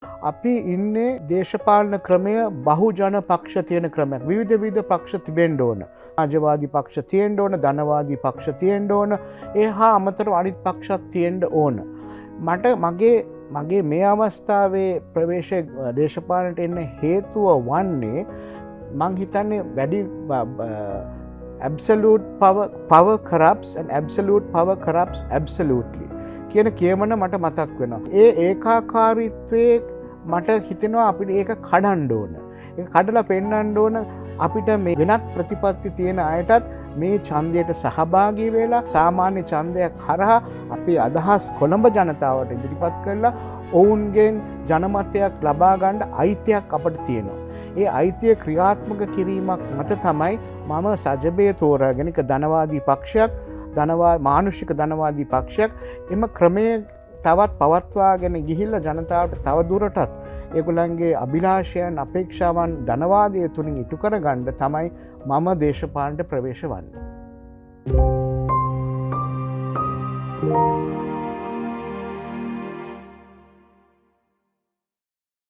අපි ඉන්නේ දේශපාලන ක්‍රමය බහුජන පක්ෂ තියෙන ක්‍රමයක්. විවිධ පක්ෂ තිබෙන්න ඕන. රාජවාදී පක්ෂ තියෙන්න ඕන, ධනවාදී පක්ෂ තියෙන්න ඕන. ඒ හා අමතරව අනිත් පක්ෂත් තියෙන්න ඕන. මට මගේ මේ අවස්ථාවේ ප්‍රවේශ දේශපාලනට එන්න හේතුව වන්නේ මං හිතන්නේ වැඩි absolute power corrupts and absolute power corrupts absolutely කියන කියමන මට මතක් වෙනවා. ඒ ඒකාකාරීත්වයේ මට හිතෙනවා අපිට ඒක කඩන්න ඕන. ඒක කඩලා පෙන්වන්න ඕන අපිට මේ වෙනත් ප්‍රතිපත්ති තියෙන අයටත් මේ ඡන්දයට සහභාගී වෙලා සාමාන්‍ය ඡන්දයක් හරහා අපේ අදහස් කොළඹ ජනතාවට ඉදිරිපත් කරලා ඔවුන්ගෙන් ජනමතයක් ලබා ගන්න අයිතියක් අපට තියෙනවා. ඒ අයිතිය ක්‍රියාත්මක කිරීමක් මත තමයි මම සජබය තෝරාගෙන එක ධනවාදී පක්ෂයක් මානුෂික ධනවාදී පක්ෂයක් එම ක්‍රමය තවත් පවත්වාගෙන ගිහිල්ලා ජනතාවට තව දුරටත් ඒගොල්ලන්ගේ අභිලාෂයන් අපේක්ෂාවන් ධනවාදය තුලින් ඉටු කරගන්න තමයි මම දේශපාලනට ප්‍රවේශ වන්නේ.